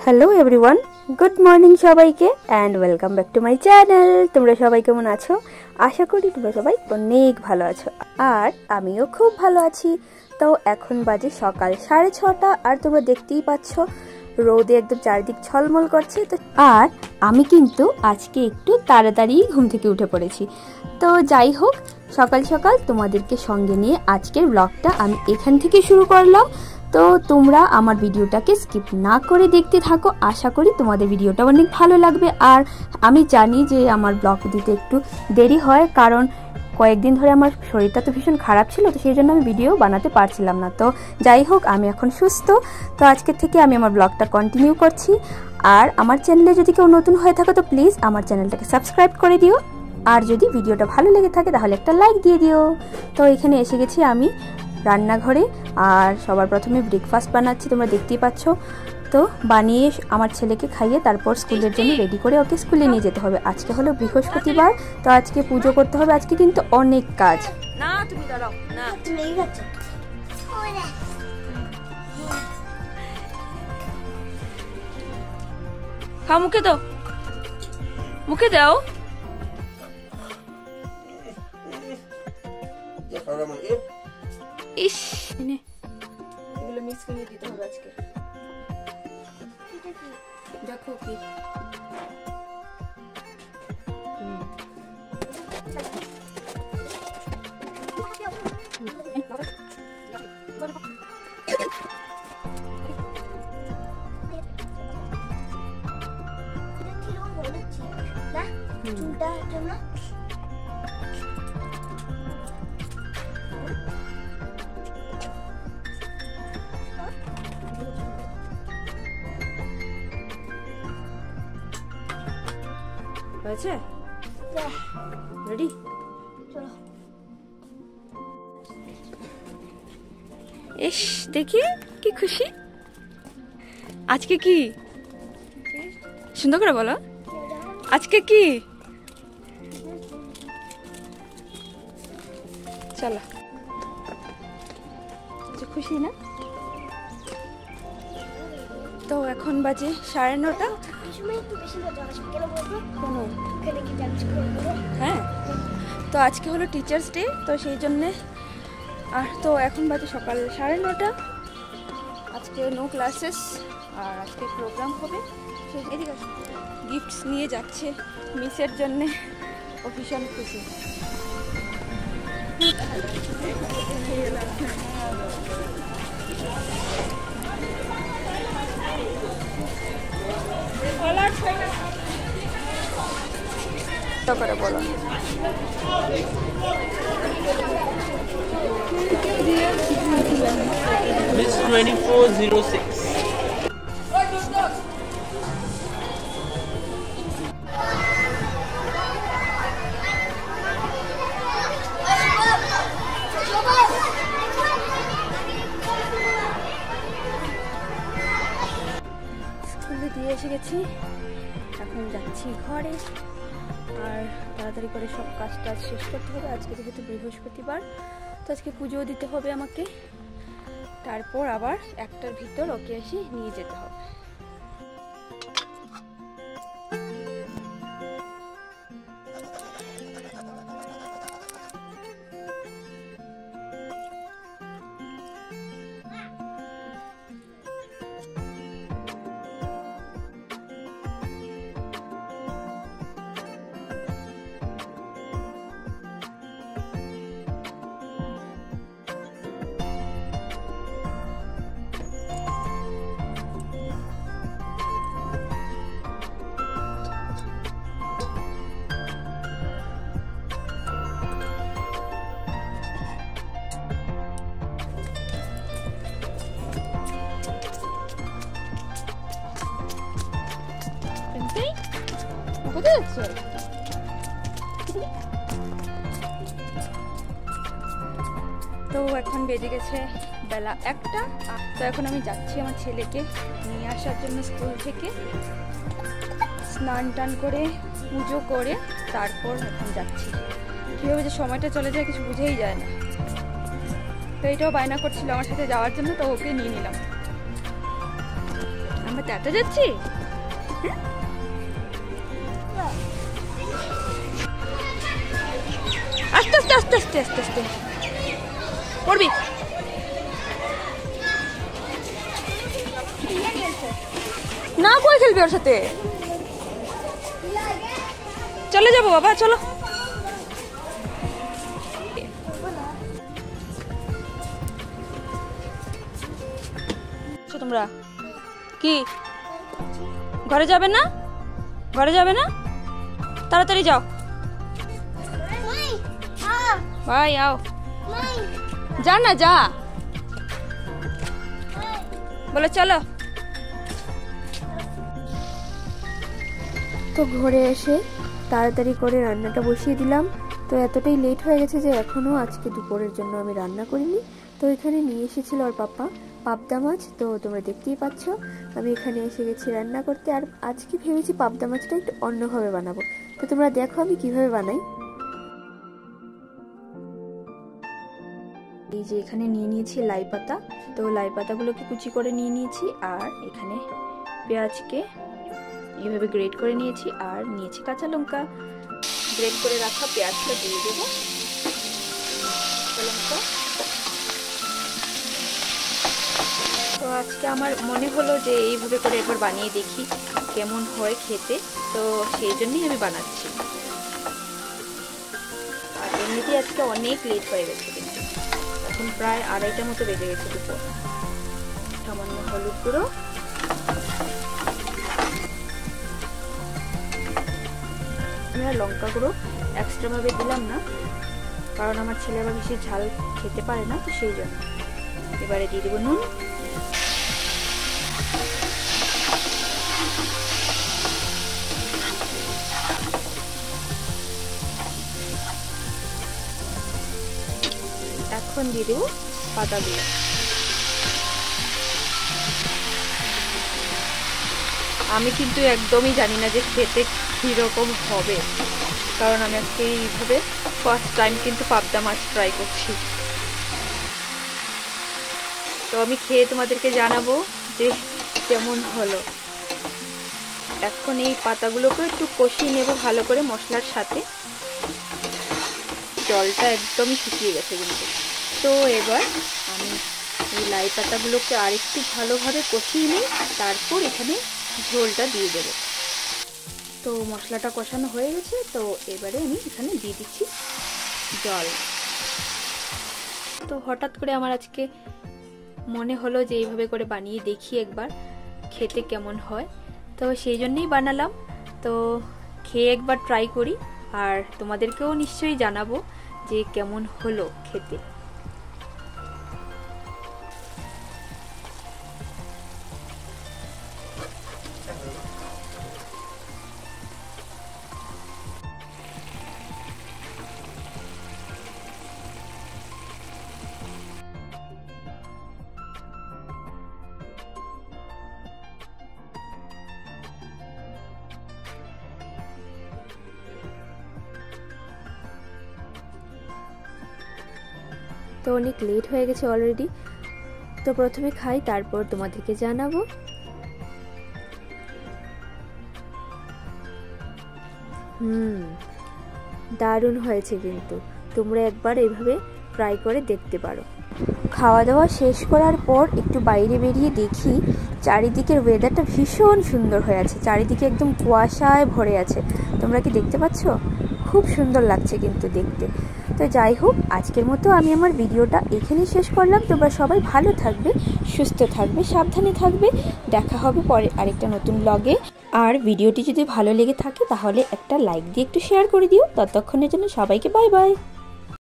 Hello everyone good morning सबाइके and welcome back to my channel. তোমরা সবাই কেমন আছো? আশা করি তোমরা সবাই অনেক ভালো আছো আর আমিও খুব ভালো আছি। তো এখন বাজে সকাল 6:30 আর তোমরা দেখতেই পাচ্ছ রোদে একদম চারিদিক ঝলমল করছে। তো আর আমি কিন্তু আজকে একটু তাড়াতাড়ি ঘুম থেকে উঠে পড়েছি। তো যাই হোক, সকাল সকাল তোমাদেরকে সঙ্গে নিয়ে আজকের ব্লগটা আমি এখান থেকে শুরু করলাম। তো তোমরা আমার ভিডিওটাকে স্কিপ না করে দেখতে থাকো, আশা করি তোমাদের ভিডিওটা অনেক ভালো লাগবে। আর আমি জানি যে আমার ব্লগ দিতে একটু দেরি হয়, কারণ কয়েকদিন ধরে আমার শরীরটা তো ভীষণ খারাপ ছিল, তো সেই জন্য আমি ভিডিও বানাতে পারছিলাম না। তো যাই হোক, আমি এখন সুস্থ। তো আজকের থেকে আমি আমার ব্লগটা কন্টিনিউ করছি। আর আমার চ্যানেলে যদি কেউ নতুন হয়ে থাকো তো প্লিজ আমার চ্যানেলটাকে সাবস্ক্রাইব করে দিও, আর যদি ভিডিওটা ভালো লেগে থাকে তাহলে একটা লাইক দিয়ে দিও। তো এখানে এসে গেছি আমি রান্নাঘরে, আর সবার প্রথমে ব্রেকফাস্ট বানাচ্ছি, তোমরা দেখতেই পাচ্ছ। তো বানিয়ে আমার ছেলেকে খাইয়ে তারপর স্কুলের জন্য রেডি করে ওকে স্কুলে নিয়ে যেতে হবে। আজকে হলো বৃহস্পতিবার, তো আজকে পুজো করতে হবে। আজকে কিন্তু অনেক কাজ। না তুমি দাঁড়াও, না তুমি খাও, মুখে দাও, মুখে দাও। ইস, এগুলো মিক্স করে দিতে হবে আজকে। দেখো কি হয়েছে? রেডি? ইস, দেখি কি খুশি। আজকে কি সুন্দর করে বলো, আজকে কি? চলো, খুশি না? তো এখন বাজে 9:30। হ্যাঁ, তো আজকে হলো টিচার্স ডে, তো সেই জন্যে। আর তো এখন বাজে সকাল 9:30। আজকে নো ক্লাসেস, আর আজকে প্রোগ্রাম হবে। সেই এদিকে গিফটস নিয়ে যাচ্ছে মিসের জন্যে, ও ভীষণ খুশি। করে বলো, Miss 2406. স্কুলে দিয়ে এসে গেছি, এখন যাচ্ছি ঘরে। আর তাড়াতাড়ি করে সব কাজটা শেষ করতে হবে। আজকে যেহেতু বৃহস্পতিবার, তো আজকে পুজো দিতে হবে আমাকে। তারপর আবার 1টার ভিতর ওকে এসে নিয়ে যেতে হবে। তো এখন বেজে গেছে বেলা 1টা। তো এখন আমি যাচ্ছি আমার ছেলেকে নিয়ে আসার জন্য স্কুল থেকে। স্নান টান করে পুজো করে তারপর এখন যাচ্ছি। কীভাবে যে সময়টা চলে যায় কিছু বুঝেই যায় না। তো এটাও বায়না করছিল আমার সাথে যাওয়ার জন্য, তো ওকে নিয়ে নিলাম। আমরা খেতে আটা যাচ্ছি। আস্তে আস্তে আস্তে আস্তে আস্তে আস্তে পড়বি। না কই খেলবি ওর সাথে? চলে যাবো বাবা, চলো। তোমরা কি ঘরে যাবে না? ঘরে যাবে না? তাড়াতাড়ি যাও। ভাই আও, যা না যা, বলে চলো। তো ঘরে এসে তাড়াতাড়ি করে রান্নাটা বসিয়ে দিলাম। তো এতটাই লেট হয়ে গেছে যে এখনও আজকে দুপুরের জন্য আমি রান্না করিনি। তো এখানে নিয়ে এসেছিল ওর পাপা পাবদা মাছ। তো তোমরা দেখতেই পাচ্ছ আমি এখানে এসে গেছি রান্না করতে। আর আজকে ভেবেছি পাবদা মাছটা একটু অন্যভাবে বানাবো। তো তোমরা দেখো আমি কিভাবে বানাই। এই যে এখানে নিয়ে নিয়েছি লাই পাতা। তো লাই পাতাগুলোকে কুচি করে নিয়ে নিয়েছি। আর এখানে পেঁয়াজকে এইভাবে গ্রেট করে নিয়েছি। আর নিয়েছি কাঁচা লঙ্কা। গ্রেট করে রাখা পেঁয়াজটা দিয়ে দেবো। লঙ্কা। তো আজকে আমার মনে হলো যে এইভাবে করে একবার বানিয়ে দেখি কেমন হয় খেতে। তো সেই জন্যই আমি বানাচ্ছি। আর এমনিতেই আজকে অনেক লেট হয়ে গেছে, কিন্তু এখন প্রায় 2:30 মতো বেজে গেছে দুপুর। সামান্য হলুদ গুঁড়ো, আমি আর লঙ্কা গুঁড়ো এক্সট্রা ভাবে দিলাম না, কারণ আমার ছেলে আবার বেশি ঝাল খেতে পারে না, তো সেই জন্য। এবারে দিয়ে দেবো নুন। এখন দিয়ে দেবো পাতাগুলো। আমি কিন্তু একদমই জানি না যে খেতে কীরকম হবে, কারণ আমি আজকে এইভাবে ফার্স্ট টাইম কিন্তু পাবদা মাছ ট্রাই করছি। তো আমি খেয়ে তোমাদেরকে জানাবো যে কেমন হলো। এখন এই পাতাগুলোকে একটু কষিয়ে নেব ভালো করে মশলার সাথে। জলটা একদমই শুকিয়ে গেছে কিন্তু। তো এবার আমি এই লাই পাতাগুলোকে আরেকটু ভালোভাবে কষিয়ে নিই, তারপর এখানে ঝোলটা দিয়ে দেব। তো মশলাটা কষানো হয়ে গেছে। তো এবারে আমি এখানে দিয়ে দিচ্ছি জল। তো হঠাৎ করে আমার আজকে মনে হলো যে এইভাবে করে বানিয়ে দেখি একবার খেতে কেমন হয়। তো সেই জন্যই বানালাম। তো খেয়ে একবার ট্রাই করি, আর তোমাদেরকেও নিশ্চয়ই জানাবো যে কেমন হলো খেতে। তো অনেক লেট হয়ে গেছে অলরেডি। তো প্রথমে খাই, তারপর তোমাদেরকে জানাবো। দারুণ হয়েছে কিন্তু। তোমরা একবার এইভাবে ট্রাই করে দেখতে পারো। খাওয়া দাওয়া শেষ করার পর একটু বাইরে বেরিয়ে দেখি চারিদিকের ওয়েদারটা ভীষণ সুন্দর হয়ে আছে। চারিদিকে একদম কুয়াশায় ভরে আছে। তোমরা কি দেখতে পাচ্ছ? খুব সুন্দর লাগছে কিন্তু দেখতে। তো যাই হোক, আজকের মতো আমি আমার ভিডিওটা এখানেই শেষ করলাম। তোমরা সবাই ভালো থাকবে, সুস্থ থাকবে, সাবধানে থাকবে। দেখা হবে পরে আরেকটা নতুন ব্লগে। আর ভিডিওটি যদি ভালো লেগে থাকে তাহলে একটা লাইক দিয়ে একটু শেয়ার করে দিও। ততক্ষণের জন্য সবাইকে বাই বাই।